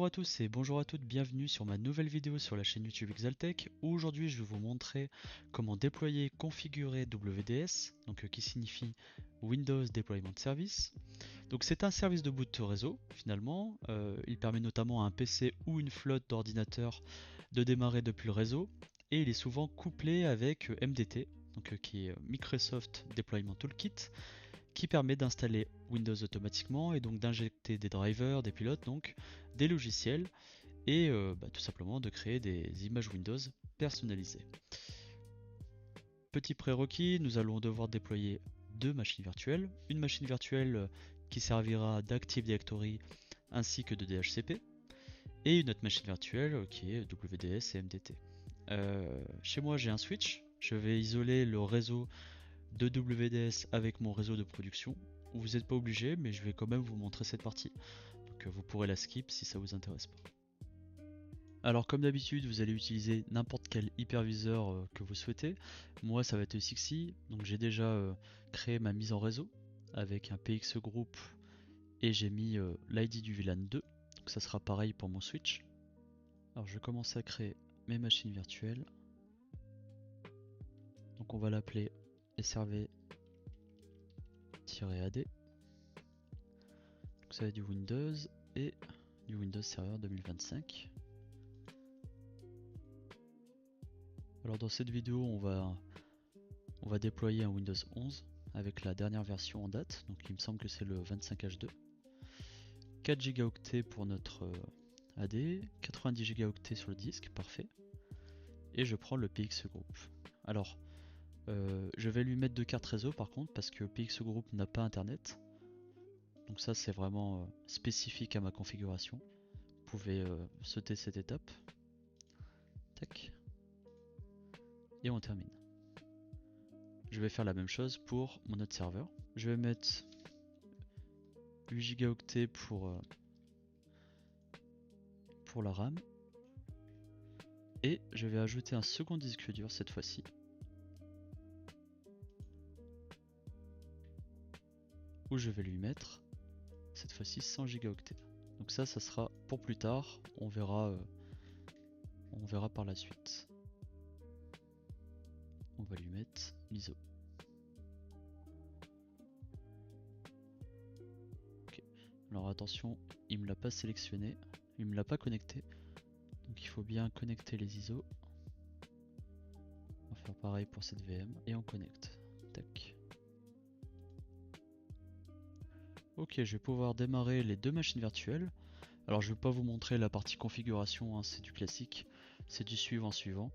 Bonjour à tous et bonjour à toutes, bienvenue sur ma nouvelle vidéo sur la chaîne YouTube Exaltech où aujourd'hui je vais vous montrer comment déployer, configurer WDS, qui signifie Windows Deployment Service. Donc c'est un service de boot réseau finalement, il permet notamment à un PC ou une flotte d'ordinateurs de démarrer depuis le réseau et il est souvent couplé avec MDT, qui est Microsoft Deployment Toolkit, qui permet d'installer Windows automatiquement et donc d'injecter des drivers, des pilotes, donc des logiciels et tout simplement de créer des images Windows personnalisées. Petit prérequis, nous allons devoir déployer deux machines virtuelles. Une machine virtuelle qui servira d'Active Directory ainsi que de DHCP et une autre machine virtuelle qui est WDS et MDT. Chez moi j'ai un switch, je vais isoler le réseau de WDS avec mon réseau de production. Vous n'êtes pas obligé, mais je vais quand même vous montrer cette partie. Donc vous pourrez la skip si ça vous intéresse pas. Alors comme d'habitude, vous allez utiliser n'importe quel hyperviseur que vous souhaitez. Moi ça va être Sixi, donc j'ai déjà créé ma mise en réseau avec un PX group et j'ai mis l'ID du VLAN 2. Donc ça sera pareil pour mon switch. Alors je vais commencer à créer mes machines virtuelles. Donc on va l'appeler SRV-AD. Donc ça va être du Windows et du Windows Server 2025. Alors dans cette vidéo on va déployer un Windows 11 avec la dernière version en date, donc il me semble que c'est le 25H2. 4 Go pour notre AD, 90 Go sur le disque, parfait. Et je prends le PX Group. Alors je vais lui mettre deux cartes réseau par contre parce que PX Group n'a pas internet. Donc ça c'est vraiment spécifique à ma configuration. Vous pouvez sauter cette étape. Tac. Et on termine. Je vais faire la même chose pour mon autre serveur. Je vais mettre 8 Go pour la RAM. Et je vais ajouter un second disque dur cette fois-ci. Où je vais lui mettre cette fois-ci 100 Go. Donc ça sera pour plus tard, on verra par la suite. On va lui mettre l'ISO. Ok. Alors attention, il me l'a pas sélectionné, il me l'a pas connecté. Donc il faut bien connecter les ISO. On va faire pareil pour cette VM et on connecte. Tac. Ok, je vais pouvoir démarrer les deux machines virtuelles. Alors je ne vais pas vous montrer la partie configuration, hein, c'est du classique, c'est du suivant suivant.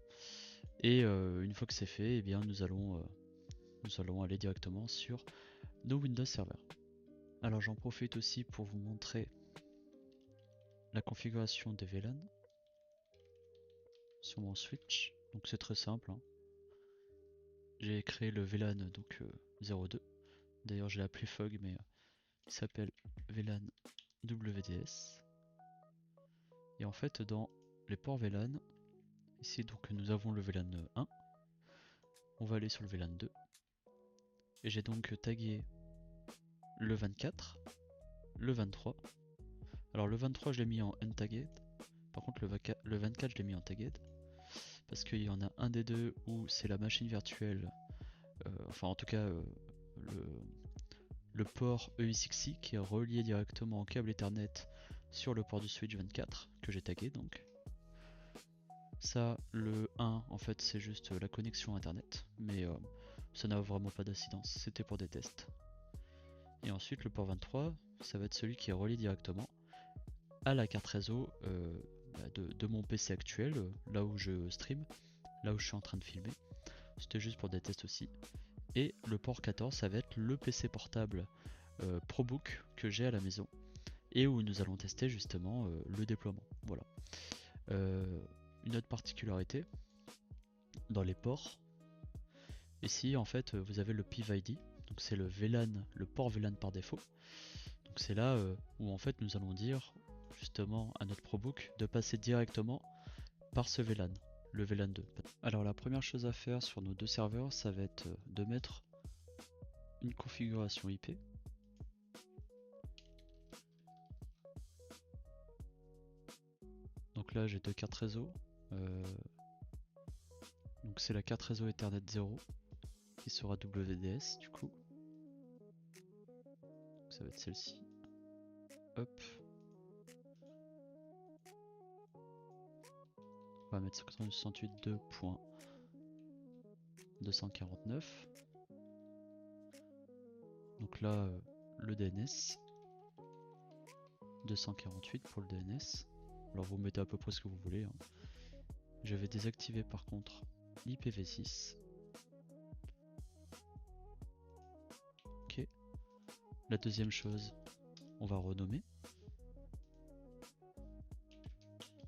Et une fois que c'est fait, eh bien, nous allons aller directement sur nos Windows Server. Alors j'en profite aussi pour vous montrer la configuration des VLAN sur mon switch. Donc c'est très simple, hein. J'ai créé le VLAN 02. D'ailleurs je l'ai appelé Fog, mais il s'appelle VLAN WDS. Et en fait dans les ports VLAN, ici donc nous avons le VLAN 1. On va aller sur le VLAN 2. Et j'ai donc tagué le 24, le 23. Alors le 23 je l'ai mis en untagged. Par contre le 24 je l'ai mis en tagged. Parce qu'il y en a un des deux où c'est la machine virtuelle. Enfin en tout cas le port EI6i qui est relié directement en câble Ethernet sur le port du switch 24 que j'ai tagué donc. Ça, le 1 en fait c'est juste la connexion internet, mais ça n'a vraiment pas d'incidence, c'était pour des tests. Et ensuite le port 23, ça va être celui qui est relié directement à la carte réseau de mon PC actuel, là où je stream, là où je suis en train de filmer. C'était juste pour des tests aussi. Et le port 14, ça va être le PC portable ProBook que j'ai à la maison et où nous allons tester justement le déploiement. Voilà. Une autre particularité dans les ports, ici en fait vous avez le PIV-ID, donc c'est le VLAN, le port VLAN par défaut. Donc c'est là où en fait nous allons dire justement à notre ProBook de passer directement par ce VLAN, le VLAN 2. Alors la première chose à faire sur nos deux serveurs, ça va être de mettre une configuration IP. Donc là j'ai deux cartes réseau. Donc c'est la carte réseau Ethernet 0 qui sera WDS du coup. Donc ça va être celle-ci. Hop. On va mettre 168.2.249. Donc là le DNS. 248 pour le DNS. Alors vous mettez à peu près ce que vous voulez. Hein. J'avais désactivé par contre l'IPv6. Ok. La deuxième chose, on va renommer.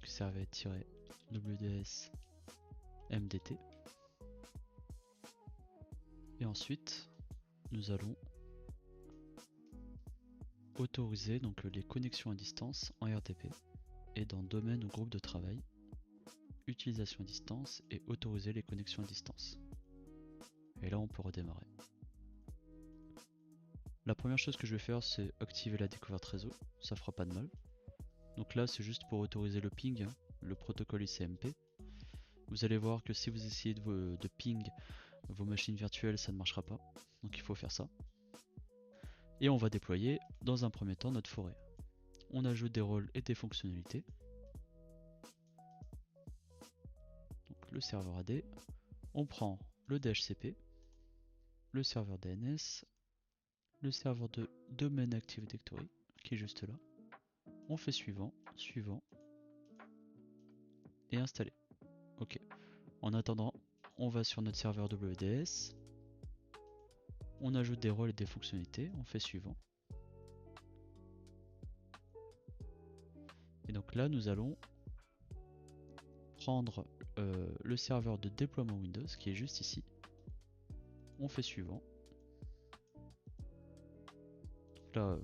Servlet-WDS MDT. Et ensuite, nous allons autoriser donc les connexions à distance en RDP et dans domaine ou groupe de travail, utilisation à distance et autoriser les connexions à distance. Et là on peut redémarrer. La première chose que je vais faire c'est activer la découverte réseau, ça fera pas de mal. Donc là c'est juste pour autoriser le ping, le protocole ICMP. Vous allez voir que si vous essayez de ping vos machines virtuelles ça ne marchera pas, donc il faut faire ça. Et on va déployer dans un premier temps notre forêt. On ajoute des rôles et des fonctionnalités. Donc le serveur AD, on prend le DHCP, le serveur DNS, le serveur de domaine Active Directory qui est juste là. On fait suivant, suivant et installer. Ok. En attendant, on va sur notre serveur WDS. On ajoute des rôles et des fonctionnalités. On fait suivant. Et donc là, nous allons prendre le serveur de déploiement Windows qui est juste ici. On fait suivant. Donc là,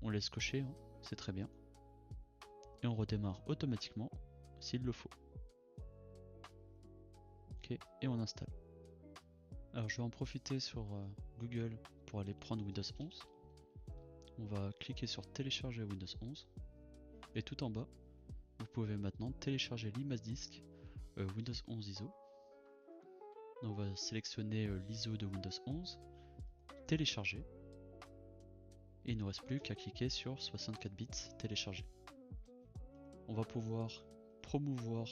on laisse cocher, hein, c'est très bien. Et on redémarre automatiquement s'il le faut. Ok, et on installe. Alors je vais en profiter sur Google pour aller prendre Windows 11. On va cliquer sur télécharger Windows 11. Et tout en bas, vous pouvez maintenant télécharger l'image disque Windows 11 ISO. Donc on va sélectionner l'ISO de Windows 11, télécharger. Et il ne reste plus qu'à cliquer sur 64 bits télécharger. On va pouvoir promouvoir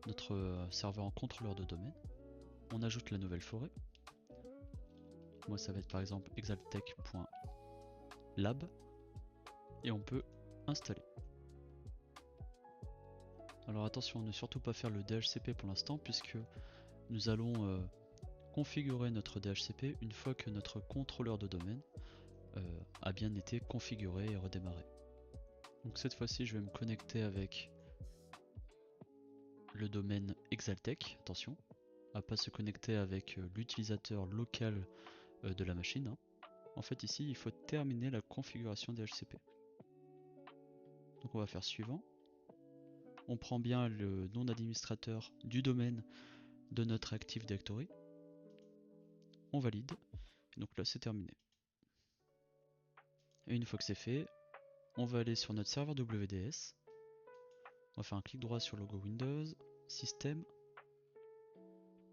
notre serveur en contrôleur de domaine. On ajoute la nouvelle forêt. Moi ça va être par exemple exaltech.lab et on peut installer. Alors attention, ne surtout pas faire le DHCP pour l'instant puisque nous allons configurer notre DHCP une fois que notre contrôleur de domaine a bien été configuré et redémarré. Donc cette fois-ci je vais me connecter avec le domaine Exaltech, attention, à pas se connecter avec l'utilisateur local de la machine. Hein. En fait ici il faut terminer la configuration DHCP. Donc on va faire suivant. On prend bien le nom d'administrateur du domaine de notre Active Directory. On valide. Et donc là c'est terminé. Et une fois que c'est fait, on va aller sur notre serveur WDS. On va faire un clic droit sur le logo Windows, Système,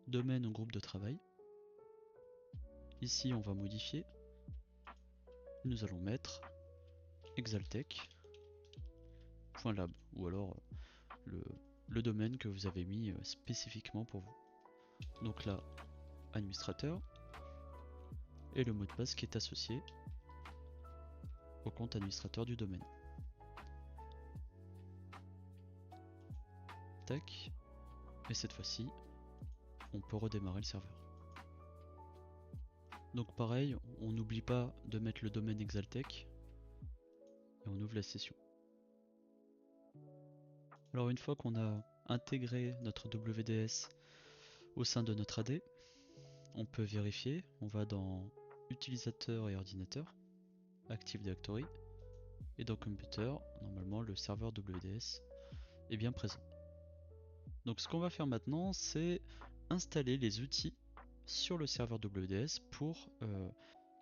Domaine ou groupe de travail. Ici on va modifier. Nous allons mettre exaltech.lab ou alors le domaine que vous avez mis spécifiquement pour vous. Donc là, administrateur et le mot de passe qui est associé au compte administrateur du domaine. Tac. Et cette fois-ci, on peut redémarrer le serveur. Donc pareil, on n'oublie pas de mettre le domaine Exaltech et on ouvre la session. Alors une fois qu'on a intégré notre WDS au sein de notre AD, on peut vérifier, on va dans utilisateur et ordinateur, Active Directory, et dans computer, normalement le serveur WDS est bien présent. Donc ce qu'on va faire maintenant, c'est installer les outils sur le serveur WDS pour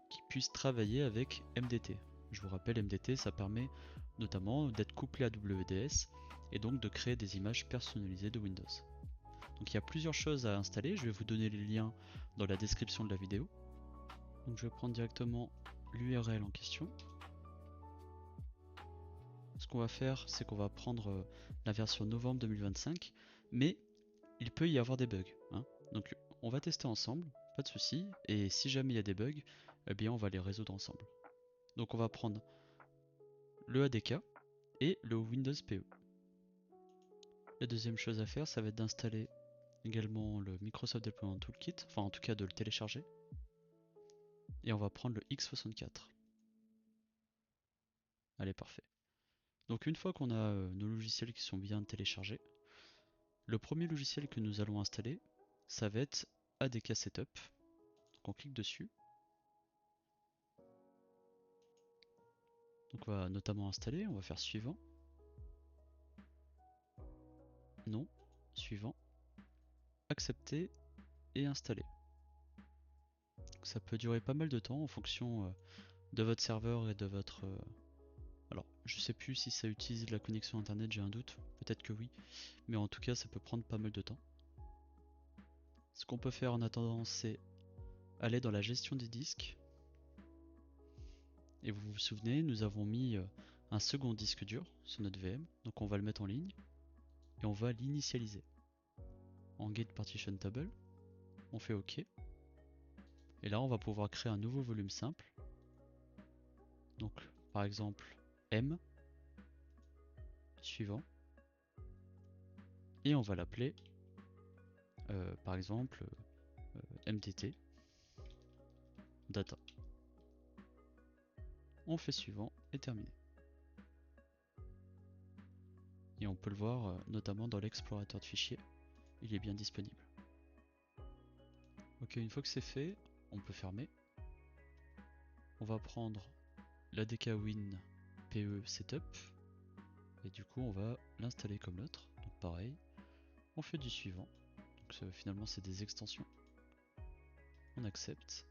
qu'ils puissent travailler avec MDT. Je vous rappelle, MDT, ça permet notamment d'être couplé à WDS et donc de créer des images personnalisées de Windows. Donc il y a plusieurs choses à installer, je vais vous donner les liens dans la description de la vidéo. Donc je vais prendre directement l'URL en question. Ce qu'on va faire, c'est qu'on va prendre la version novembre 2025, mais il peut y avoir des bugs, hein. Donc on va tester ensemble, pas de souci, et si jamais il y a des bugs, eh bien on va les résoudre ensemble. Donc on va prendre le ADK et le Windows PE. La deuxième chose à faire, ça va être d'installer également le Microsoft Deployment Toolkit, enfin en tout cas de le télécharger. Et on va prendre le x64. Allez, parfait. Donc une fois qu'on a nos logiciels qui sont bien téléchargés, le premier logiciel que nous allons installer, ça va être ADK Setup. Donc on clique dessus. Donc on va notamment installer, on va faire suivant. Non, suivant. Accepter et installer. Donc ça peut durer pas mal de temps en fonction de votre serveur et de votre... alors je sais plus si ça utilise la connexion internet, j'ai un doute, peut-être que oui, mais en tout cas ça peut prendre pas mal de temps. Ce qu'on peut faire en attendant, c'est aller dans la gestion des disques. Et vous vous souvenez, nous avons mis un second disque dur sur notre VM, donc on va le mettre en ligne et on va l'initialiser. En Get Partition Table, on fait OK. Et là on va pouvoir créer un nouveau volume simple. Donc par exemple M, suivant. Et on va l'appeler par exemple MDT Data. On fait suivant et terminé. Et on peut le voir notamment dans l'explorateur de fichiers, il est bien disponible. Ok, une fois que c'est fait, on peut fermer. On va prendre l'ADK Win PE Setup et du coup on va l'installer comme l'autre. Donc pareil, on fait du suivant. Donc finalement c'est des extensions. On accepte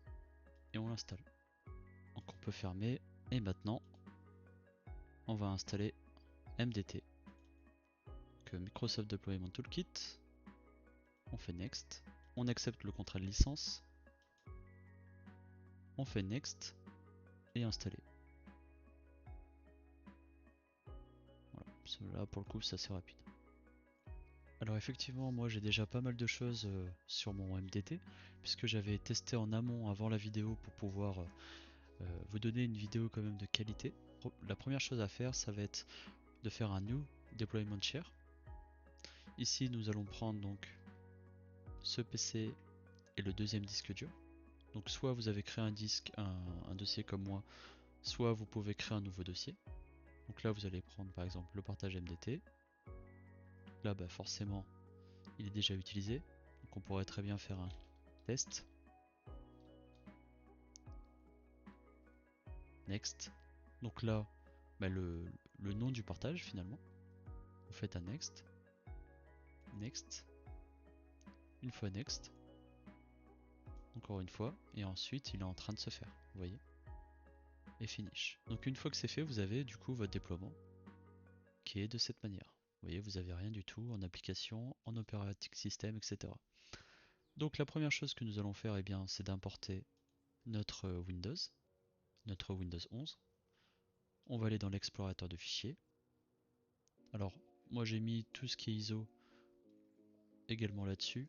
et on l'installe. Donc on peut fermer et maintenant on va installer MDT, que Microsoft Deployment Toolkit. On fait Next, on accepte le contrat de licence, on fait Next et installer. Voilà, là pour le coup c'est assez rapide. Alors effectivement moi j'ai déjà pas mal de choses sur mon MDT puisque j'avais testé en amont avant la vidéo pour pouvoir vous donner une vidéo quand même de qualité. La première chose à faire ça va être de faire un New Deployment Share. Ici nous allons prendre donc ce PC et le deuxième disque dur. Donc soit vous avez créé un dossier comme moi, soit vous pouvez créer un nouveau dossier. Donc là vous allez prendre par exemple le partage MDT. Là bah forcément il est déjà utilisé, donc on pourrait très bien faire un test. Next. Donc là bah le nom du partage finalement. Vous faites un next. Next. Une fois next. Encore une fois. Et ensuite il est en train de se faire. Vous voyez. Et finish. Donc une fois que c'est fait, vous avez du coup votre déploiement qui est de cette manière. Vous voyez, vous avez rien du tout en application, en operating system, etc. Donc la première chose que nous allons faire, eh bien, c'est d'importer notre Windows 11. On va aller dans l'explorateur de fichiers. Alors, moi j'ai mis tout ce qui est ISO également là-dessus.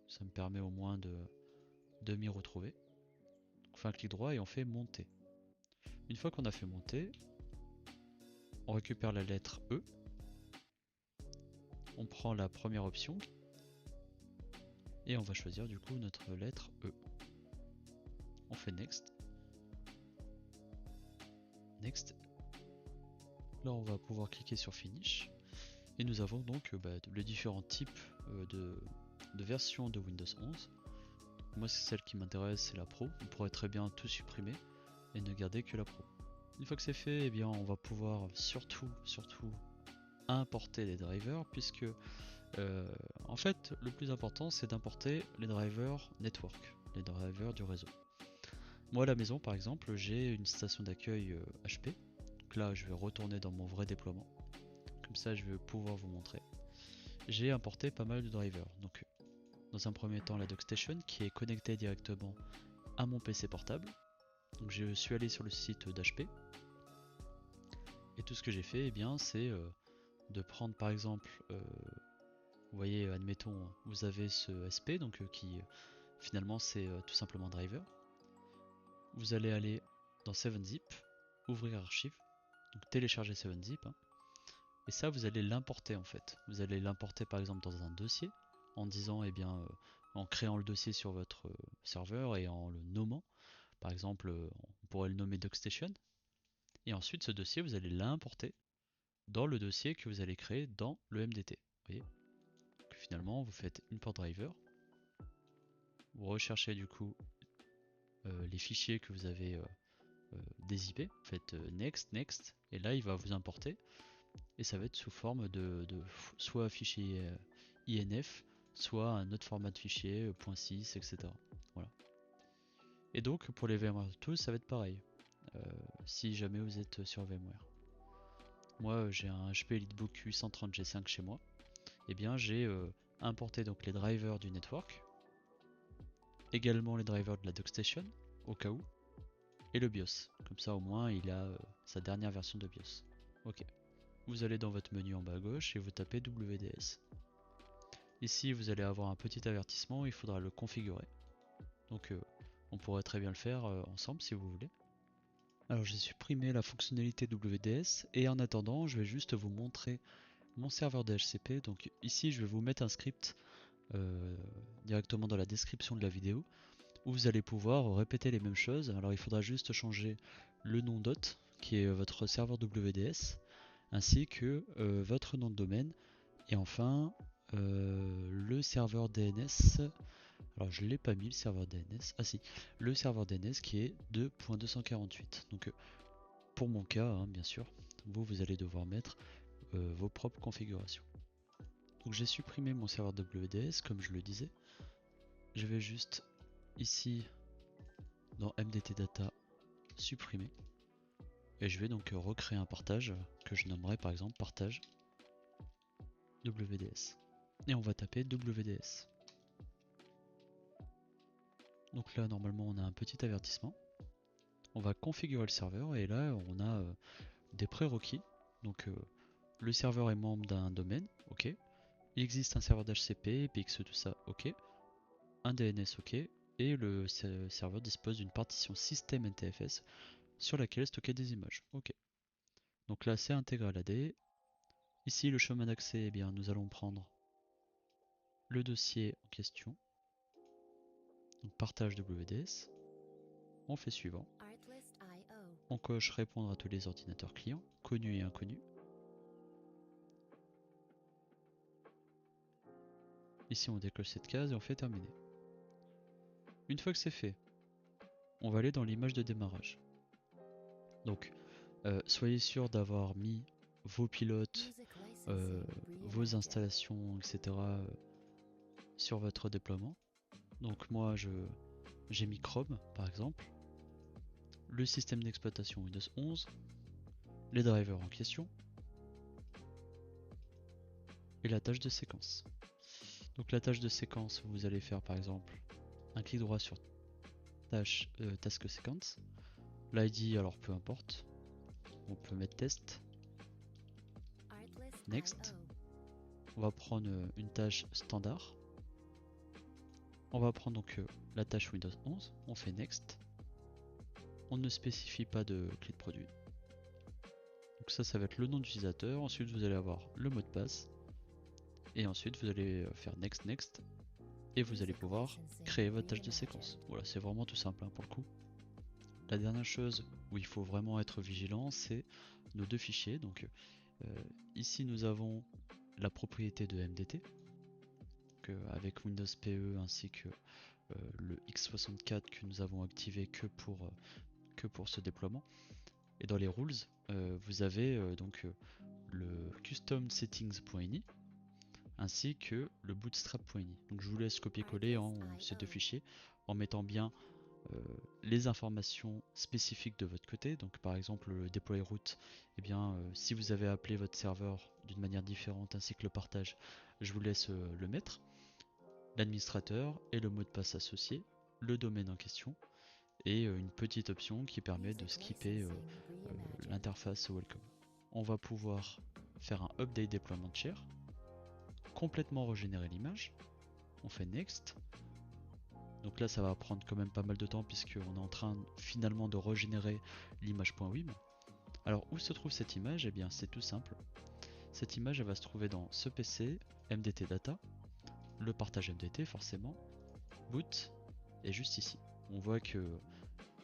Ça me permet au moins de m'y retrouver. Donc, on fait un clic droit et on fait monter. Une fois qu'on a fait monter, on récupère la lettre E. On prend la première option et on va choisir du coup notre lettre E. On fait Next. Next. Là on va pouvoir cliquer sur Finish. Et nous avons donc les différents types de versions de Windows 11. Moi c'est celle qui m'intéresse, c'est la Pro. On pourrait très bien tout supprimer et ne garder que la Pro. Une fois que c'est fait, eh bien, on va pouvoir surtout importer les drivers puisque en fait le plus important c'est d'importer les drivers network, les drivers du réseau. Moi à la maison par exemple, j'ai une station d'accueil HP. Donc là je vais retourner dans mon vrai déploiement. Comme ça je vais pouvoir vous montrer. J'ai importé pas mal de drivers. Donc dans un premier temps la DockStation qui est connectée directement à mon PC portable. Donc je suis allé sur le site d'HP. Et tout ce que j'ai fait, eh bien, c'est de prendre par exemple, vous voyez, admettons, vous avez ce SP, donc qui finalement c'est tout simplement driver. Vous allez aller dans 7-zip, ouvrir archive, donc télécharger 7-zip, hein, et ça vous allez l'importer en fait. Vous allez l'importer par exemple dans un dossier, en disant, eh bien, en créant le dossier sur votre serveur et en le nommant. Par exemple, on pourrait le nommer DockStation, et ensuite ce dossier vous allez l'importer dans le dossier que vous allez créer dans le MDT. Vous voyez, que finalement vous faites import driver, vous recherchez du coup les fichiers que vous avez des IP, vous faites next, next, et là il va vous importer, et ça va être sous forme de soit fichier INF, soit un autre format de fichier, .6, etc. Voilà. Et donc pour les VMware Tools, ça va être pareil, si jamais vous êtes sur VMware. Moi j'ai un HP EliteBook 830G5 chez moi, et bien j'ai importé donc les drivers du network, également les drivers de la DockStation, au cas où, et le BIOS. Comme ça au moins il a sa dernière version de BIOS. Ok. Vous allez dans votre menu en bas à gauche et vous tapez WDS. Ici vous allez avoir un petit avertissement, il faudra le configurer. Donc on pourrait très bien le faire ensemble si vous voulez. Alors j'ai supprimé la fonctionnalité WDS et en attendant je vais juste vous montrer mon serveur DHCP. Donc ici je vais vous mettre un script directement dans la description de la vidéo où vous allez pouvoir répéter les mêmes choses. Alors il faudra juste changer le nom d'hôte qui est votre serveur WDS ainsi que votre nom de domaine et enfin le serveur DNS. Alors je l'ai pas mis le serveur DNS, ah si, le serveur DNS qui est 2.248. Donc pour mon cas hein, bien sûr, vous allez devoir mettre vos propres configurations. Donc j'ai supprimé mon serveur WDS comme je le disais. Je vais juste ici dans MDT Data supprimer et je vais donc recréer un partage que je nommerai par exemple partage WDS et on va taper WDS. Donc là normalement on a un petit avertissement, on va configurer le serveur et là on a des prérequis. Donc le serveur est membre d'un domaine, ok, il existe un serveur d'HCP, PX, tout ça, ok, un DNS, ok, et le serveur dispose d'une partition système NTFS sur laquelle est stocké des images, ok. Donc là c'est intégré à l'AD. Ici le chemin d'accès, eh bien nous allons prendre le dossier en question, donc partage WDS, on fait suivant, on coche répondre à tous les ordinateurs clients, connus et inconnus. Ici on décoche cette case et on fait terminer. Une fois que c'est fait, on va aller dans l'image de démarrage. Donc soyez sûr d'avoir mis vos pilotes, vos installations, etc. Sur votre déploiement. Donc moi j'ai mis Chrome par exemple, le système d'exploitation Windows 11, les drivers en question et la tâche de séquence. Donc la tâche de séquence, vous allez faire par exemple un clic droit sur tâche task sequence, l'ID alors peu importe, on peut mettre test, next, on va prendre une tâche standard, on va prendre donc la tâche Windows 11, on fait next, on ne spécifie pas de clé de produit. Donc ça va être le nom d'utilisateur, ensuite vous allez avoir le mot de passe, et ensuite vous allez faire next next, et vous allez pouvoir créer votre tâche de séquence. Voilà, c'est vraiment tout simple hein, pour le coup. La dernière chose où il faut vraiment être vigilant, c'est nos deux fichiers. Donc ici nous avons la propriété de MDT, avec Windows PE ainsi que le x64 que nous avons activé que pour ce déploiement. Et dans les rules, vous avez donc le custom settings.ini ainsi que le bootstrap.ini. Donc je vous laisse copier-coller ces deux fichiers en mettant bien les informations spécifiques de votre côté. Donc par exemple le deploy route, eh bien, si vous avez appelé votre serveur d'une manière différente ainsi que le partage, je vous laisse le mettre. L'administrateur et le mot de passe associé, le domaine en question et une petite option qui permet de skipper l'interface welcome. On va pouvoir faire un update deployment share, complètement régénérer l'image. On fait next. Donc là ça va prendre quand même pas mal de temps puisqu'on est en train finalement de régénérer l'image.wim. Alors où se trouve cette image? Eh bien c'est tout simple. Cette image elle va se trouver dans ce PC, MDT data, le partage MDT forcément, boot, et juste ici. On voit que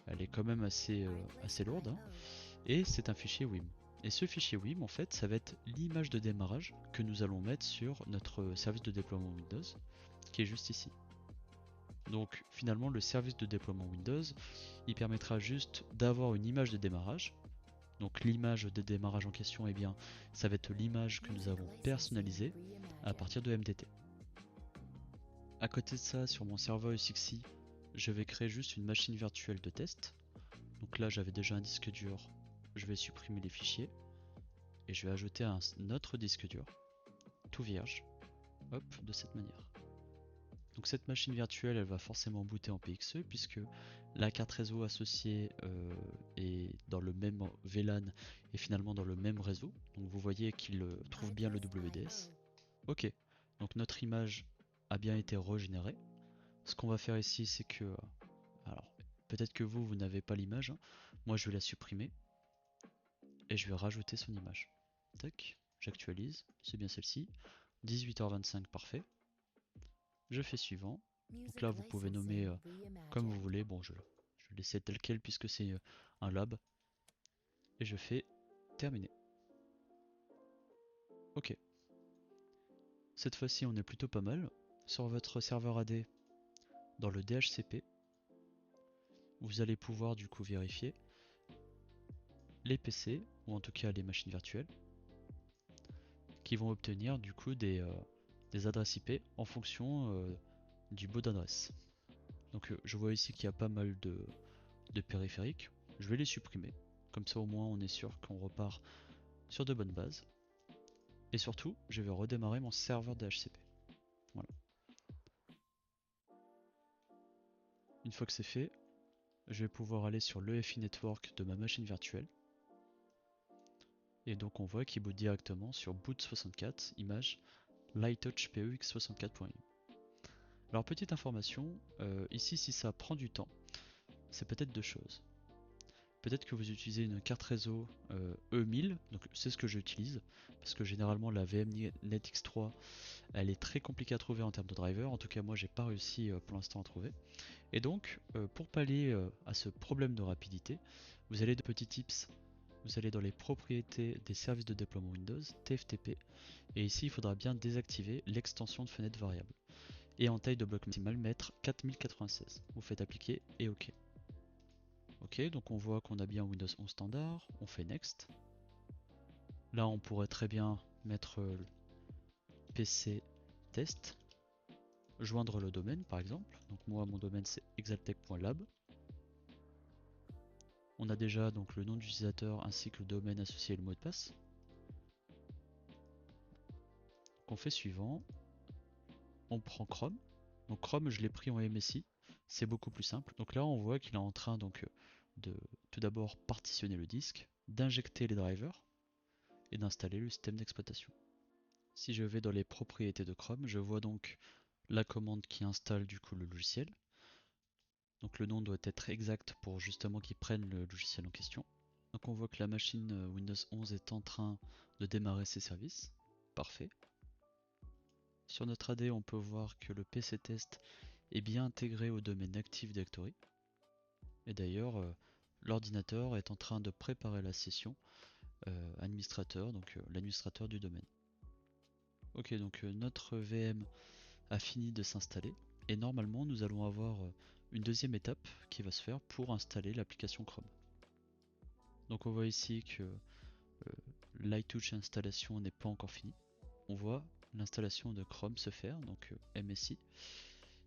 elle est quand même assez lourde, hein, et c'est un fichier WIM. Et ce fichier WIM en fait ça va être l'image de démarrage que nous allons mettre sur notre service de déploiement Windows qui est juste ici. Donc finalement le service de déploiement Windows il permettra juste d'avoir une image de démarrage. Donc l'image de démarrage en question, eh bien, ça va être l'image que nous avons personnalisée à partir de MDT. À côté de ça, sur mon serveur USXI, je vais créer juste une machine virtuelle de test. Donc là j'avais déjà un disque dur, je vais supprimer les fichiers et je vais ajouter un autre disque dur, tout vierge, hop, de cette manière. Donc cette machine virtuelle elle va forcément booter en PXE puisque la carte réseau associée est dans le même VLAN et finalement dans le même réseau. Donc vous voyez qu'il trouve bien le WDS. Ok, donc notre image a bien été régénérée. Ce qu'on va faire ici c'est que, alors peut-être que vous n'avez pas l'image, hein. Moi je vais la supprimer et je vais rajouter son image. Tac, j'actualise, c'est bien celle-ci. 18h25, parfait. Je fais suivant. Donc là vous pouvez nommer comme vous voulez. Bon, je vais laisser tel quel puisque c'est un lab. Et je fais terminer. Ok. Cette fois-ci on est plutôt pas mal. Sur votre serveur AD, dans le DHCP, vous allez pouvoir du coup vérifier les PC, ou en tout cas les machines virtuelles, qui vont obtenir du coup des adresses IP en fonction du baud d'adresse. Donc je vois ici qu'il y a pas mal de périphériques. Je vais les supprimer. Comme ça au moins on est sûr qu'on repart sur de bonnes bases. Et surtout, je vais redémarrer mon serveur DHCP. Voilà. Une fois que c'est fait, je vais pouvoir aller sur l'EFI Network de ma machine virtuelle. Et donc on voit qu'il boot directement sur boot64, image Lighttouch PEX64.1. Alors petite information, ici si ça prend du temps, c'est peut-être deux choses. Peut-être que vous utilisez une carte réseau E1000, donc c'est ce que j'utilise, parce que généralement la VMnet X3 elle est très compliquée à trouver en termes de driver, en tout cas moi j'ai pas réussi pour l'instant à trouver. Et donc pour pallier à ce problème de rapidité, vous allez de petits tips, vous allez dans les propriétés des services de déploiement Windows, TFTP, et ici il faudra bien désactiver l'extension de fenêtre variable. Et en taille de bloc maximale mettre 4096. Vous faites appliquer et OK. Ok, donc on voit qu'on a bien Windows 11 standard, on fait Next. Là on pourrait très bien mettre PC test, joindre le domaine par exemple. Donc moi mon domaine c'est exaltech.lab. On a déjà donc le nom d'utilisateur ainsi que le domaine associé et le mot de passe. Donc on fait suivant. On prend Chrome. Donc Chrome je l'ai pris en MSI, c'est beaucoup plus simple. Donc là on voit qu'il est en train donc de tout d'abord partitionner le disque, d'injecter les drivers et d'installer le système d'exploitation. Si je vais dans les propriétés de Chrome, je vois donc la commande qui installe du coup le logiciel. Donc le nom doit être exact pour justement qu'il prenne le logiciel en question. Donc on voit que la machine Windows 11 est en train de démarrer ses services. Parfait. Sur notre AD, on peut voir que le PC test est bien intégré au domaine Active Directory. Et d'ailleurs, l'ordinateur est en train de préparer la session administrateur, donc l'administrateur du domaine. Ok, donc notre VM a fini de s'installer et normalement nous allons avoir une deuxième étape qui va se faire pour installer l'application Chrome. Donc on voit ici que Lighttouch installation n'est pas encore finie. On voit l'installation de Chrome se faire, donc MSI.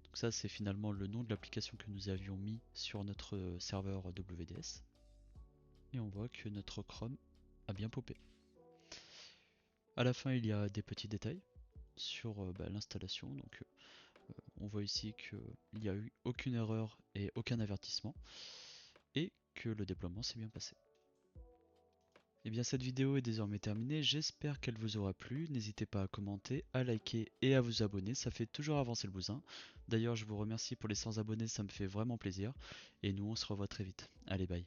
Donc ça c'est finalement le nom de l'application que nous avions mis sur notre serveur WDS. Et on voit que notre Chrome a bien popé. À la fin il y a des petits détails sur l'installation. Donc on voit ici qu'il n'y a eu aucune erreur et aucun avertissement. Et que le déploiement s'est bien passé. Et bien cette vidéo est désormais terminée, j'espère qu'elle vous aura plu, n'hésitez pas à commenter, à liker et à vous abonner, ça fait toujours avancer le bousin. D'ailleurs je vous remercie pour les 100 abonnés, ça me fait vraiment plaisir, et nous on se revoit très vite. Allez bye.